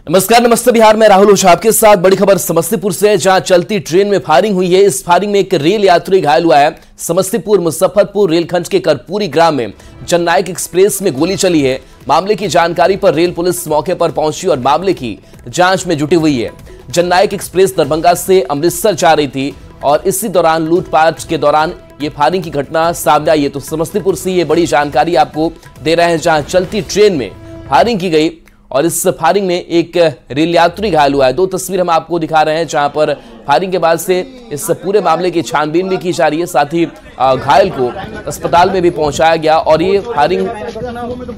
नमस्कार, नमस्ते बिहार में राहुल ओझा आपके साथ। बड़ी खबर समस्तीपुर से, जहां चलती ट्रेन में फायरिंग हुई है। इस फायरिंग में एक रेल यात्री घायल हुआ है। समस्तीपुर मुजफ्फरपुर रेलखंड के करपूरी ग्राम में जननायक एक्सप्रेस में गोली चली है। मामले की जानकारी पर रेल पुलिस मौके पर पहुंची और मामले की जांच में जुटी हुई है। जननायक एक्सप्रेस दरभंगा से अमृतसर जा रही थी और इसी दौरान लूटपाट के दौरान ये फायरिंग की घटना सामने आई है। तो समस्तीपुर से ये बड़ी जानकारी आपको दे रहे हैं, जहां चलती ट्रेन में फायरिंग की गई और इस फायरिंग में एक रेल यात्री घायल हुआ है। दो तस्वीर हम आपको दिखा रहे हैं, जहां पर फायरिंग के बाद से इस पूरे मामले की छानबीन भी की जा रही है। साथ ही घायल को अस्पताल में भी पहुंचाया गया और ये फायरिंग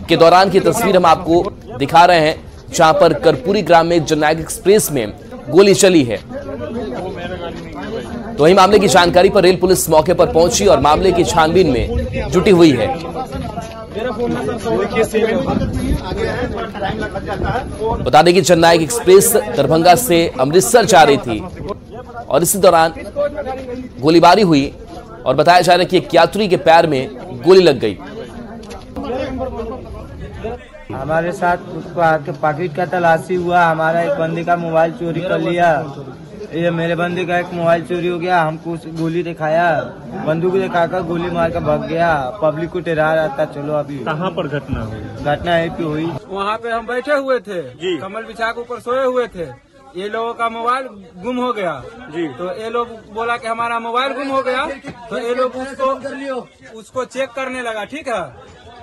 के दौरान की तस्वीर हम आपको दिखा रहे हैं, जहां पर करपूरी ग्राम में जननायक एक्सप्रेस में गोली चली है। तो वही मामले की जानकारी पर रेल पुलिस मौके पर पहुंची और मामले की छानबीन में जुटी हुई है। बता दें कि जननायक एक्सप्रेस दरभंगा से अमृतसर जा रही थी और इसी दौरान गोलीबारी हुई और बताया जा रहा है कि एक यात्री के पैर में गोली लग गई। हमारे साथ उसको आके पॉकेट का तलाशी हुआ। हमारा एक बंदे का मोबाइल चोरी कर लिया। ये मेरे बंदे का एक मोबाइल चोरी हो गया। हमको गोली दिखाया, बंदूक दिखाकर गोली मार कर भाग गया। पब्लिक को डरा रहा था। चलो अभी कहाँ पर घटना हुई? घटना यहीं पे हुई। वहाँ पे हम बैठे हुए थे जी, कमल बिछा के ऊपर सोए हुए थे। ये लोगों का मोबाइल गुम हो गया जी। तो ये लोग बोला कि हमारा मोबाइल गुम हो गया। तो ये लोग उसको चेक करने लगा। ठीक है,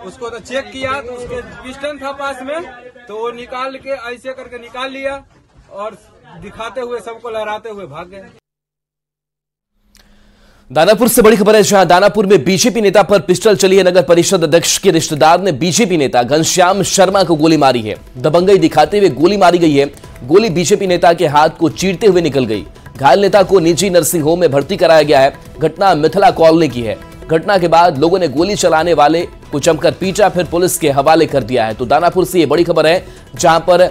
उसको तो चेक किया तो उसके पिस्टन था पास में, तो वो निकाल के ऐसे करके निकाल लिया और दिखाते हुए सबको लहराते हुए भाग गए। दानापुर से बड़ी खबर है, जहां दानापुर में बीजेपी नेता पर पिस्टल चली है। नगर परिषद अध्यक्ष के रिश्तेदार ने बीजेपी नेता घनश्याम शर्मा को गोली मारी है। दबंगई दिखाते हुए गोली मारी गई है। गोली बीजेपी नेता के हाथ को चीरते हुए निकल गई। घायल नेता को निजी नर्सिंग होम में भर्ती कराया गया है। घटना मिथिला कॉलोनी की है। घटना के बाद लोगों ने गोली चलाने वाले को जमकर पीटा, फिर पुलिस के हवाले कर दिया है। तो दानापुर से ये बड़ी खबर है, जहां पर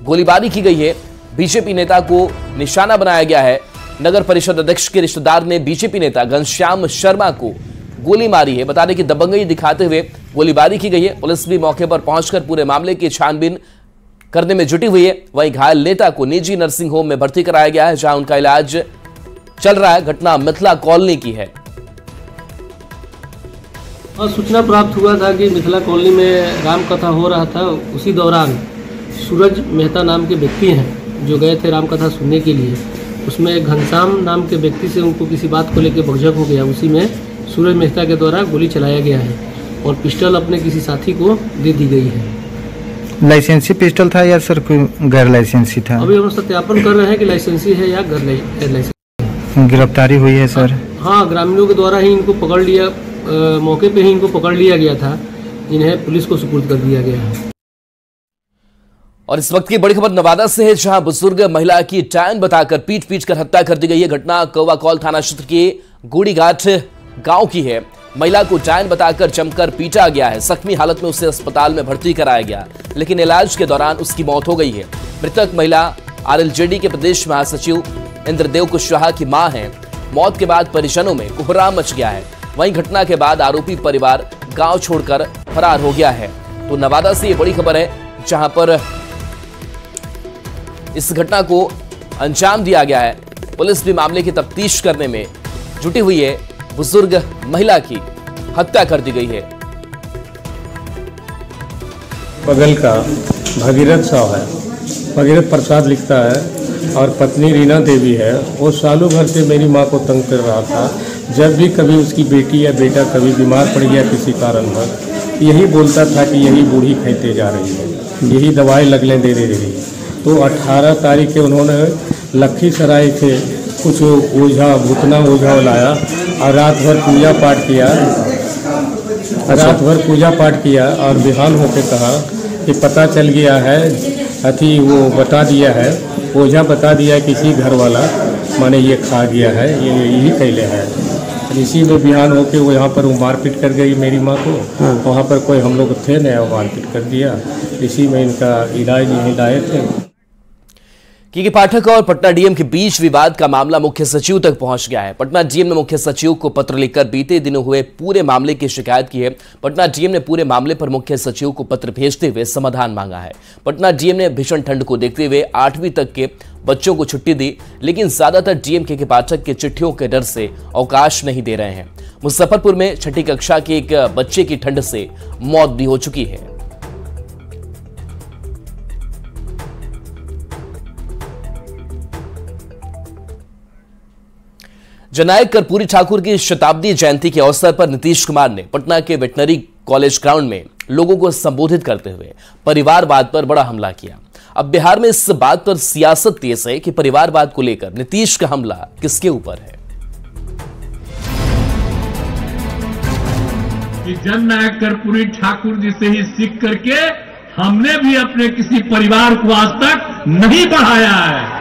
गोलीबारी की गई है। बीजेपी नेता को निशाना बनाया गया है। नगर परिषद अध्यक्ष के रिश्तेदार ने बीजेपी नेता घनश्याम शर्मा को गोली मारी है। बता दें कि दबंगई दिखाते हुए गोलीबारी की गई है। पुलिस भी मौके पर पहुंचकर पूरे मामले की छानबीन करने में जुटी हुई है। वहीं घायल नेता को निजी नर्सिंग होम में भर्ती कराया गया है, जहां उनका इलाज चल रहा है। घटना मिथिला कॉलोनी की है। और सूचना प्राप्त हुआ था कि मिथिला कॉलोनी में राम कथा हो रहा था। उसी दौरान सूरज मेहता नाम के व्यक्ति हैं जो गए थे राम कथा सुनने के लिए। उसमें घनश्याम नाम के व्यक्ति से उनको किसी बात को लेकर भगझक हो गया। उसी में सूरज मेहता के द्वारा गोली चलाया गया है और पिस्टल अपने किसी साथी को दे दी गई है। लाइसेंसी पिस्टल था या सर कोई गैर लाइसेंसी था? अभी हम सत्यापन कर रहे हैं कि लाइसेंसी है या गैर लाइसेंसी। गिरफ्तारी हुई है सर? हाँ, ग्रामीणों के द्वारा ही इनको पकड़ लिया। मौके पे ही इनको पकड़ लिया गया था। इन्हें पुलिस को सुपुर्द कर दिया गया है। और इस वक्त की बड़ी खबर नवादा से है, जहां बुजुर्ग महिला की टायन बताकर पीट कर हत्या कर दी गई है। घटना कौवाकौल थाना क्षेत्र के गोड़ीघाट गांव की है। महिला को टायन बताकर जमकर पीटा गया है। जख्मी हालत में उसे अस्पताल में भर्ती कराया गया, लेकिन इलाज के दौरान उसकी मौत हो गई है। मृतक महिला आरएलजेडी के प्रदेश महासचिव इंद्रदेव कुशवाहा की मां है। मौत के बाद परिजनों में कोहराम मच गया है। वहीं घटना के बाद आरोपी परिवार गांव छोड़कर फरार हो गया है। तो नवादा से ये बड़ी खबर है, जहां पर इस घटना को अंजाम दिया गया है। पुलिस भी मामले की तफ्तीश करने में जुटी हुई है। बुजुर्ग महिला की हत्या कर दी गई है। बगल का भगीरथ साहब है, भगीरथ प्रसाद लिखता है और पत्नी रीना देवी है। वो सालों भर से मेरी माँ को तंग कर रहा था। जब भी कभी उसकी बेटी या बेटा कभी बीमार पड़ गया किसी कारणवश, यही बोलता था कि यही बूढ़ी खाते जा रही है, यही दवाई लगने दे रही है। तो 18 तारीख के उन्होंने लखीसराय से कुछ ओझा भूतना ओझा लाया और रात भर पूजा पाठ किया और बिहान होकर कहा कि पता चल गया है, अथी वो बता दिया है, ओझा बता दिया है किसी घर वाला माने ये खा गया है, ये यही कैले है। इसी में बिहान होके वो यहाँ पर वो मारपीट कर गई मेरी माँ को। वहाँ पर कोई हम लोग थे नहीं, वो मारपीट कर दिया। इसी में इनका इलाज यहीं लाए थे। के पाठक और पटना डीएम के बीच विवाद का मामला मुख्य सचिव तक पहुंच गया है। पटना डीएम ने मुख्य सचिव को पत्र लिखकर बीते दिनों हुए पूरे मामले की शिकायत की है। पटना डीएम ने पूरे मामले पर मुख्य सचिव को पत्र भेजते हुए समाधान मांगा है। पटना डीएम ने भीषण ठंड को देखते हुए 8वीं तक के बच्चों को छुट्टी दी, लेकिन ज्यादातर डीएम के पाठक के चिट्ठियों के डर से अवकाश नहीं दे रहे हैं। मुजफ्फरपुर में 6ठी कक्षा के एक बच्चे की ठंड से मौत भी हो चुकी है। जननायक कर्पूरी ठाकुर की शताब्दी जयंती के अवसर पर नीतीश कुमार ने पटना के वेटनरी कॉलेज ग्राउंड में लोगों को संबोधित करते हुए परिवारवाद पर बड़ा हमला किया। अब बिहार में इस बात पर सियासत तेज है कि परिवारवाद को लेकर नीतीश का हमला किसके ऊपर है। कि जननायक कर्पूरी ठाकुर जी से ही सीख करके हमने भी अपने किसी परिवार को आज तक नहीं बढ़ाया है,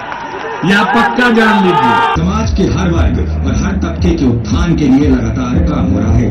यह पक्का जान लीजिए। समाज के हर वर्ग और हर तबके के उत्थान के लिए लगातार काम हो रहा है।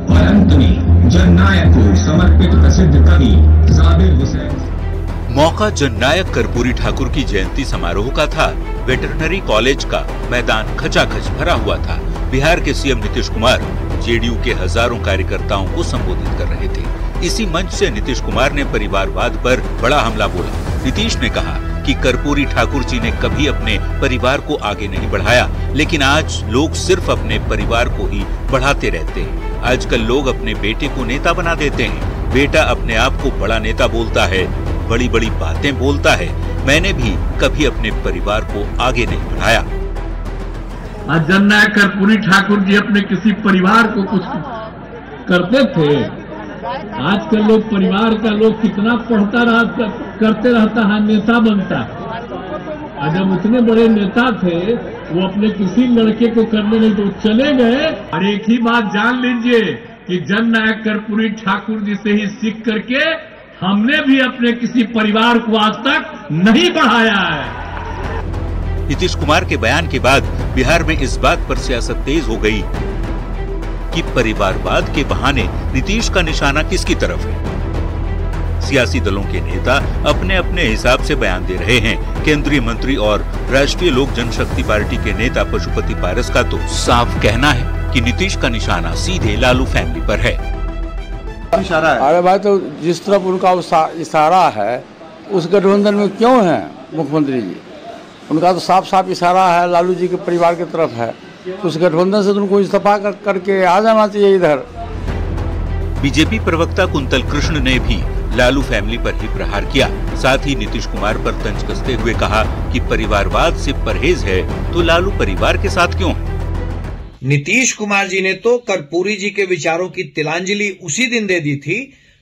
और अंत में जननायक को समर्पित प्रसिद्ध कवि जाबिर हुसैन। मौका जननायक कर्पूरी ठाकुर की जयंती समारोह का था। वेटरनरी कॉलेज का मैदान खचाखच भरा हुआ था। बिहार के सीएम नीतीश कुमार जेडीयू के हजारों कार्यकर्ताओं को संबोधित कर रहे थे। इसी मंच से नीतीश कुमार ने परिवारवाद पर बड़ा हमला बोला। नीतीश ने कहा कि कर्पूरी ठाकुर जी ने कभी अपने परिवार को आगे नहीं बढ़ाया, लेकिन आज लोग सिर्फ अपने परिवार को ही बढ़ाते रहते हैं। आजकल लोग अपने बेटे को नेता बना देते हैं। बेटा अपने आप को बड़ा नेता बोलता है, बड़ी बड़ी बातें बोलता है। मैंने भी कभी अपने परिवार को आगे नहीं बढ़ाया। आज जननायक कर्पूरी ठाकुर जी अपने किसी परिवार को कुछ करते थे। आजकल लोग परिवार का लोग कितना पढ़ता करते रहता है, नेता बनता है। और जब उतने बड़े नेता थे वो अपने किसी लड़के को करने नहीं तो चले गए। और एक ही बात जान लीजिए कि जननायक कर्पूरी ठाकुर जी से ही सीख करके हमने भी अपने किसी परिवार को आज तक नहीं बढ़ाया है। नीतीश कुमार के बयान के बाद बिहार में इस बात पर सियासत तेज हो गई कि परिवारवाद के बहाने नीतीश का निशाना किसकी तरफ है। सियासी दलों के नेता अपने अपने हिसाब से बयान दे रहे हैं। केंद्रीय मंत्री और राष्ट्रीय लोक जनशक्ति पार्टी के नेता पशुपति पारस का तो साफ कहना है कि नीतीश का निशाना सीधे लालू फैमिली पर है। अरे भाई, तो जिस तरफ उनका इशारा है उस गठबंधन में क्यों है मुख्यमंत्री जी? उनका तो साफ साफ इशारा है लालू जी के परिवार की तरफ है। उस गठबंधन से उनको इस्तीफा करके आ जाना चाहिए इधर। बीजेपी प्रवक्ता कुंतल कृष्ण ने भी लालू फैमिली पर ही प्रहार किया। साथ ही नीतीश कुमार पर तंज कसते हुए कहा कि परिवारवाद से परहेज है तो लालू परिवार के साथ क्यों है। नीतीश कुमार जी ने तो कर्पूरी जी के विचारों की तिलांजलि उसी दिन दे दी थी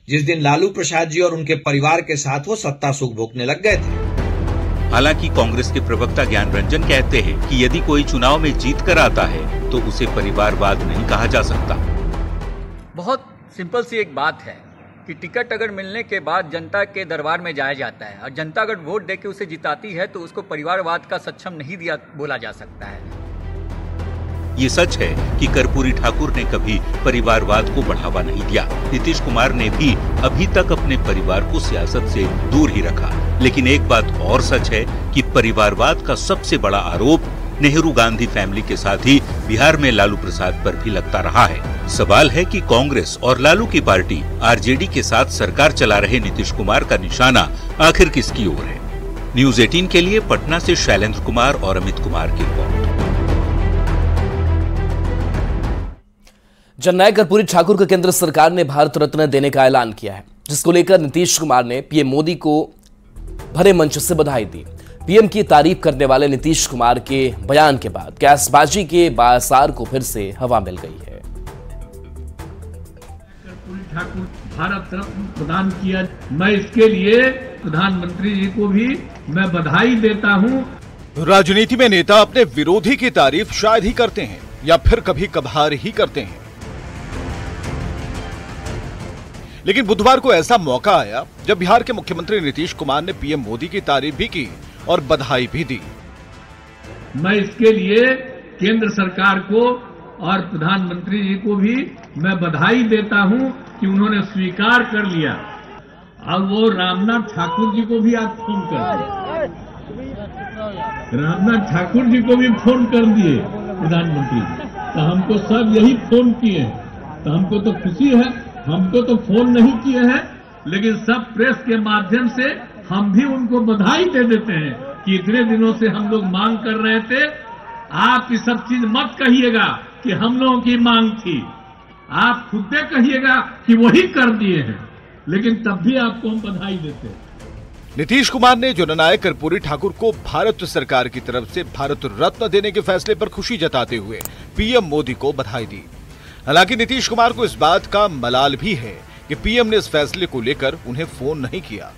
जिस दिन लालू प्रसाद जी और उनके परिवार के साथ वो सत्ता सुख भोगने लग गए थे। हालांकि कांग्रेस के प्रवक्ता ज्ञान रंजन कहते हैं कि यदि कोई चुनाव में जीत कर आता है तो उसे परिवारवाद नहीं कहा जा सकता। बहुत सिंपल सी एक बात है कि टिकट अगर मिलने के बाद जनता के दरबार में जाया जाता है और जनता अगर वोट देके उसे जिताती है तो उसको परिवारवाद का सक्षम नहीं बोला जा सकता है। ये सच है कि कर्पूरी ठाकुर ने कभी परिवारवाद को बढ़ावा नहीं दिया। नीतीश कुमार ने भी अभी तक अपने परिवार को सियासत से दूर ही रखा। लेकिन एक बात और सच है कि परिवारवाद का सबसे बड़ा आरोप नेहरू गांधी फैमिली के साथ ही बिहार में लालू प्रसाद पर भी लगता रहा है। सवाल है कि कांग्रेस और लालू की पार्टी आरजेडी के साथ सरकार चला रहे नीतीश कुमार का निशाना आखिर किसकी ओर है। न्यूज 18 के लिए पटना से शैलेंद्र कुमार और अमित कुमार की रिपोर्ट। जननायक कर्पूरी ठाकुर को केंद्र सरकार ने भारत रत्न देने का ऐलान किया है, जिसको लेकर नीतीश कुमार ने पीएम मोदी को भरे मंच से बधाई दी। पीएम की तारीफ करने वाले नीतीश कुमार के बयान के बाद गैसबाजी के बाजार को फिर से हवा मिल गई है। कर्पूरी ठाकुर भारत रत्न प्रदान किया, मैं इसके लिए प्रधानमंत्री जी को भी मैं बधाई देता हूं। राजनीति में नेता अपने विरोधी की तारीफ शायद ही करते हैं या फिर कभी कभार ही करते हैं, लेकिन बुधवार को ऐसा मौका आया जब बिहार के मुख्यमंत्री नीतीश कुमार ने पीएम मोदी की तारीफ भी की और बधाई भी दी। मैं इसके लिए केंद्र सरकार को और प्रधानमंत्री जी को भी मैं बधाई देता हूं कि उन्होंने स्वीकार कर लिया। अब वो रामनाथ ठाकुर जी को भी आज फोन कर दिया। रामनाथ ठाकुर जी को भी फोन कर दिए प्रधानमंत्री जी, तो हमको सब यही फोन किए, तो हमको तो खुशी है। हमको तो फोन नहीं किए हैं, लेकिन सब प्रेस के माध्यम से हम भी उनको बधाई दे देते हैं कि इतने दिनों से हम लोग मांग कर रहे थे। आप ये सब चीज मत कहिएगा कि हम लोगों की मांग थी, आप खुद से कहिएगा कि वही कर दिए हैं, लेकिन तब भी आपको हम बधाई देते हैं। नीतीश कुमार ने जननायक कर्पूरी ठाकुर को भारत सरकार की तरफ से भारत रत्न देने के फैसले पर खुशी जताते हुए पीएम मोदी को बधाई दी। हालांकि नीतीश कुमार को इस बात का मलाल भी है कि पीएम ने इस फैसले को लेकर उन्हें फोन नहीं किया।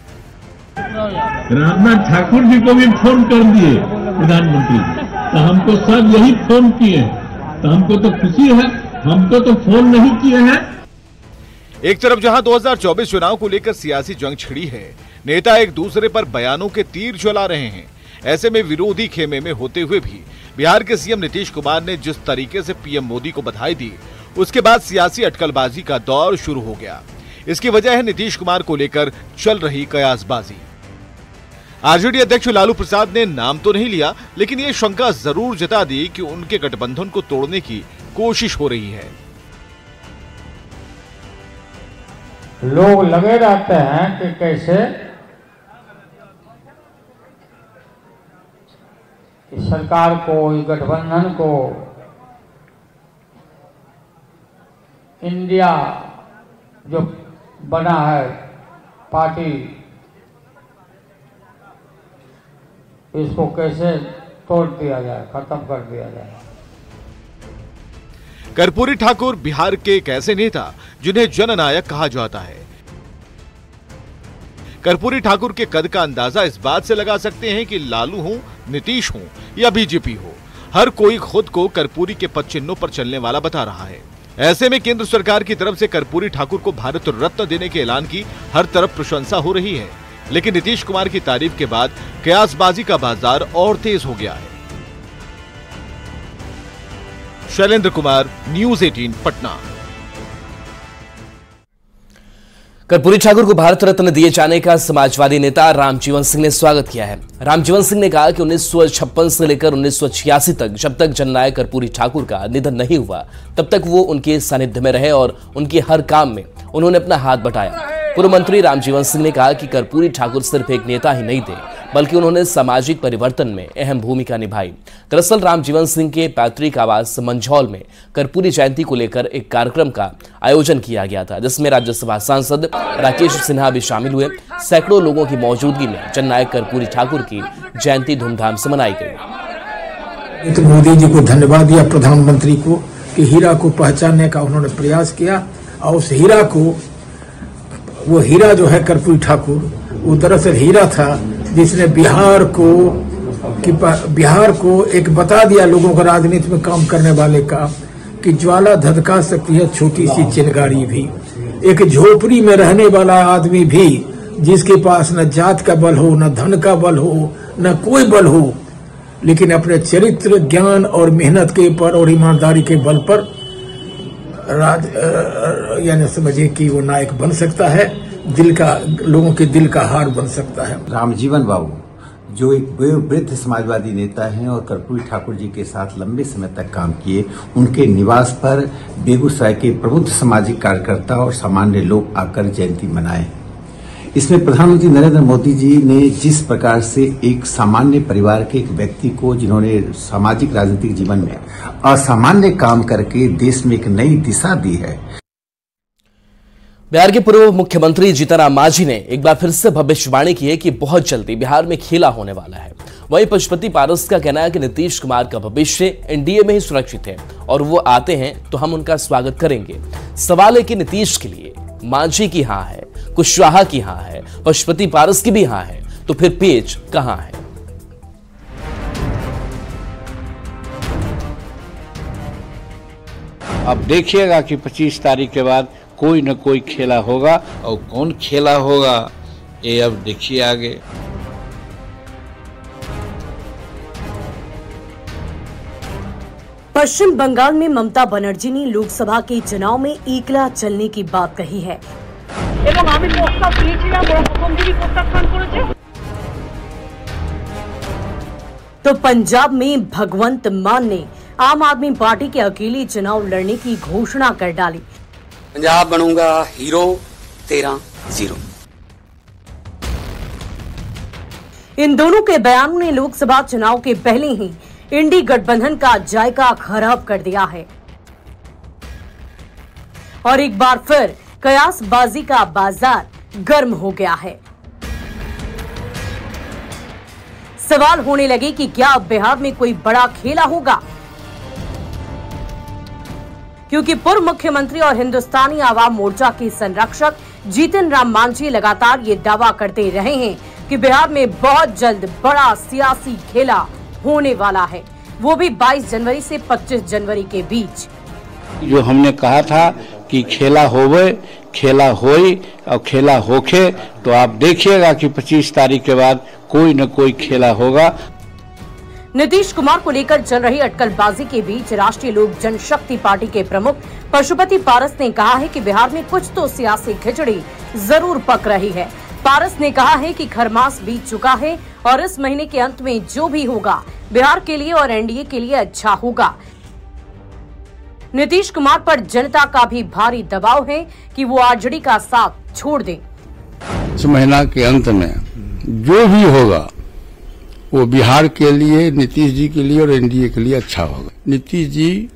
रामनाथ ठाकुर जी को भी फोन कर दिए प्रधानमंत्री जी, तो हमको सब यही फोन किए, तो हमको तो खुशी है। हमको तो फोन नहीं किए हैं। एक तरफ जहां 2024 चुनाव को लेकर सियासी जंग छिड़ी है, नेता एक दूसरे पर बयानों के तीर चला रहे हैं। ऐसे में विरोधी खेमे में होते हुए भी बिहार के सीएम नीतीश कुमार ने जिस तरीके से पीएम मोदी को बधाई दी, उसके बाद सियासी अटकलबाजी का दौर शुरू हो गया। इसकी वजह है नीतीश कुमार को लेकर चल रही कयासबाजी। आरजेडी अध्यक्ष लालू प्रसाद ने नाम तो नहीं लिया, लेकिन ये शंका जरूर जता दी कि उनके गठबंधन को तोड़ने की कोशिश हो रही है। लोग लगे रहते हैं कि कैसे इस सरकार को, इस गठबंधन को, इंडिया जो बना है पार्टी, इसको कैसे तोड़ दिया जाए, खत्म कर दिया जाए। कर्पूरी ठाकुर बिहार के एक ऐसे नेता जिन्हें जननायक कहा जाता है। कर्पूरी ठाकुर के कद का अंदाजा इस बात से लगा सकते हैं कि लालू हो, नीतीश हो या बीजेपी हो, हर कोई खुद को कर्पूरी के पद चिन्हों पर चलने वाला बता रहा है। ऐसे में केंद्र सरकार की तरफ से कर्पूरी ठाकुर को भारत रत्न देने के ऐलान की हर तरफ प्रशंसा हो रही है, लेकिन नीतीश कुमार की तारीफ के बाद कयासबाजी का बाजार और तेज हो गया है। शैलेंद्र कुमार, न्यूज़ 18 पटना। कर्पूरी ठाकुर को भारत रत्न दिए जाने का समाजवादी नेता रामजीवन सिंह ने स्वागत किया है। रामजीवन सिंह ने कहा कि 1956 से लेकर 1986 तक जब तक जननायक कर्पूरी ठाकुर का निधन नहीं हुआ, तब तक वो उनके सानिध्य में रहे और उनके हर काम में उन्होंने अपना हाथ बटाया। पूर्व मंत्री रामजीवन सिंह ने कहा कि कर्पूरी ठाकुर सिर्फ एक नेता ही नहीं थे, बल्कि उन्होंने सामाजिक परिवर्तन में अहम भूमिका निभाई। दरअसल रामजीवन सिंह के पैतृक आवास मंझौल में कर्पूरी जयंती को लेकर एक कार्यक्रम का आयोजन किया गया था, जिसमें राज्यसभा सांसद राकेश सिन्हा भी शामिल हुए। सैकड़ों लोगों की मौजूदगी में जननायक कर्पूरी ठाकुर की जयंती धूमधाम से मनाई गई। तो मोदी जी को धन्यवाद दिया, प्रधानमंत्री को, कि हीरा को पहचानने का उन्होंने प्रयास किया। और उस हीरा को, वो हीरा जो है कर्पूरी ठाकुर, वो दरअसल हीरा था जिसने बिहार को एक बता दिया लोगों को, राजनीति में काम करने वाले का, कि ज्वाला धधका सकती है छोटी सी चिंगारी भी। एक झोपड़ी में रहने वाला आदमी भी, जिसके पास न जात का बल हो, न धन का बल हो, न कोई बल हो, लेकिन अपने चरित्र, ज्ञान और मेहनत के पर और ईमानदारी के बल पर यानी समझिए कि वो नायक बन सकता है, लोगों के दिल का हार बन सकता है। रामजीवन बाबू जो एक वृद्ध समाजवादी नेता हैं और कर्पूरी ठाकुर जी के साथ लंबे समय तक काम किए, उनके निवास पर बेगूसराय के प्रबुद्ध सामाजिक कार्यकर्ता और सामान्य लोग आकर जयंती मनाए। इसमें प्रधानमंत्री नरेंद्र मोदी जी ने जिस प्रकार से एक सामान्य परिवार के एक व्यक्ति को, जिन्होंने सामाजिक राजनीतिक जीवन में असामान्य काम करके देश में एक नई दिशा दी है। बिहार के पूर्व मुख्यमंत्री जीतनराम मांझी ने एक बार फिर से भविष्यवाणी की है कि बहुत जल्दी बिहार में खेला होने वाला है। वहीं पशुपति पारस का कहना है कि नीतीश कुमार का भविष्य एनडीए में ही सुरक्षित है और वो आते हैं तो हम उनका स्वागत करेंगे। सवाल है कि नीतीश के लिए मांझी की हां है, कुशवाहा की हां है, पशुपति पारस की भी हां है, तो फिर पेच कहां है? अब देखिएगा कि 25 तारीख के बाद कोई न कोई खेला होगा, और कौन खेला होगा ये अब देखिए आगे। पश्चिम बंगाल में ममता बनर्जी ने लोकसभा के चुनाव में एकला चलने की बात कही है। तो पंजाब में भगवंत मान ने आम आदमी पार्टी के अकेले चुनाव लड़ने की घोषणा कर डाली। पंजाब बनूंगा हीरो 13-0। इन दोनों के बयानों ने लोकसभा चुनाव के पहले ही इंडी गठबंधन का जायका खराब कर दिया है और एक बार फिर कयासबाजी का बाजार गर्म हो गया है। सवाल होने लगे कि क्या अब बिहार में कोई बड़ा खेला होगा, क्योंकि पूर्व मुख्यमंत्री और हिंदुस्तानी आवाम मोर्चा के संरक्षक जीतन राम मांझी लगातार ये दावा करते रहे हैं कि बिहार में बहुत जल्द बड़ा सियासी खेला होने वाला है, वो भी 22 जनवरी से 25 जनवरी के बीच। जो हमने कहा था कि खेला होवे, खेला होई और खेला होके, तो आप देखिएगा कि 25 तारीख के बाद कोई न कोई खेला होगा। नीतीश कुमार को लेकर चल रही अटकलबाजी के बीच राष्ट्रीय लोक जनशक्ति पार्टी के प्रमुख पशुपति पारस ने कहा है कि बिहार में कुछ तो सियासी खिचड़ी जरूर पक रही है। पारस ने कहा है कि खरमास बीत चुका है और इस महीने के अंत में जो भी होगा बिहार के लिए और एनडीए के लिए अच्छा होगा। नीतीश कुमार पर जनता का भी भारी दबाव है कि वो आरजेडी का साथ छोड़ दें। इस महीना के अंत में जो भी होगा वो बिहार के लिए, नीतीश जी के लिए और एनडीए के लिए अच्छा होगा। नीतीश जी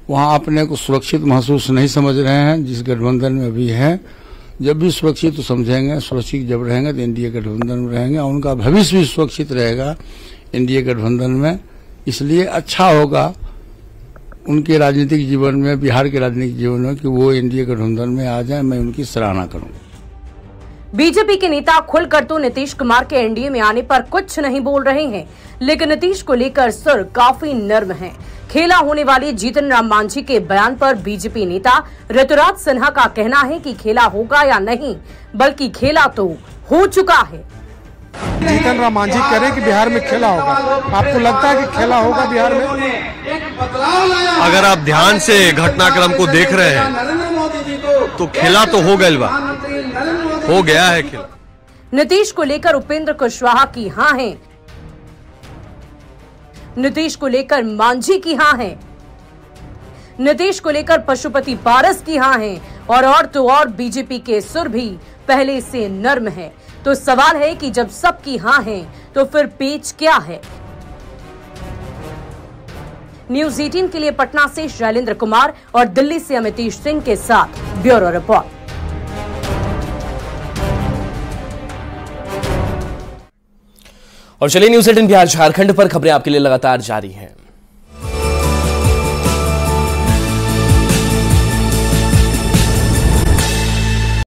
वहां अपने को सुरक्षित महसूस नहीं समझ रहे हैं जिस गठबंधन में अभी हैं। जब भी सुरक्षित तो समझेंगे, सुरक्षित जब रहेंगे तो एनडीए गठबंधन में रहेंगे और उनका भविष्य भी सुरक्षित रहेगा एनडीए गठबंधन में। इसलिए अच्छा होगा उनके राजनीतिक जीवन में, बिहार के राजनीतिक जीवन में, कि वो एनडीए गठबंधन में आ जाए। मैं उनकी सराहना करूंगा। बीजेपी के नेता खुलकर तो नीतीश कुमार के एनडीए में आने पर कुछ नहीं बोल रहे हैं, लेकिन नीतीश को लेकर सुर काफी नर्म है। खेला होने वाले जीतन राम मांझी के बयान पर बीजेपी नेता ऋतुराज सिन्हा का कहना है कि खेला होगा या नहीं, बल्कि खेला तो हो चुका है। जीतन राम मांझी कह रहे हैं कि बिहार में खेला होगा। आपको लगता है कि खेला होगा बिहार में? अगर आप ध्यान से घटनाक्रम को देख रहे हैं तो खेला तो हो गया है खेला। नीतीश को लेकर उपेंद्र कुशवाहा की हाँ है, नीतीश को लेकर मांझी की हाँ है, नीतीश को लेकर पशुपति पारस की हाँ है और तो और बीजेपी के सुर भी पहले से नर्म है। तो सवाल है कि जब सबकी हाँ है तो फिर पेच क्या है। न्यूज़ 18 के लिए पटना से शैलेंद्र कुमार और दिल्ली से अमितेश सिंह के साथ ब्यूरो रिपोर्ट। और चलिए न्यूज़ 18 बिहार झारखंड पर खबरें आपके लिए लगातार जारी हैं।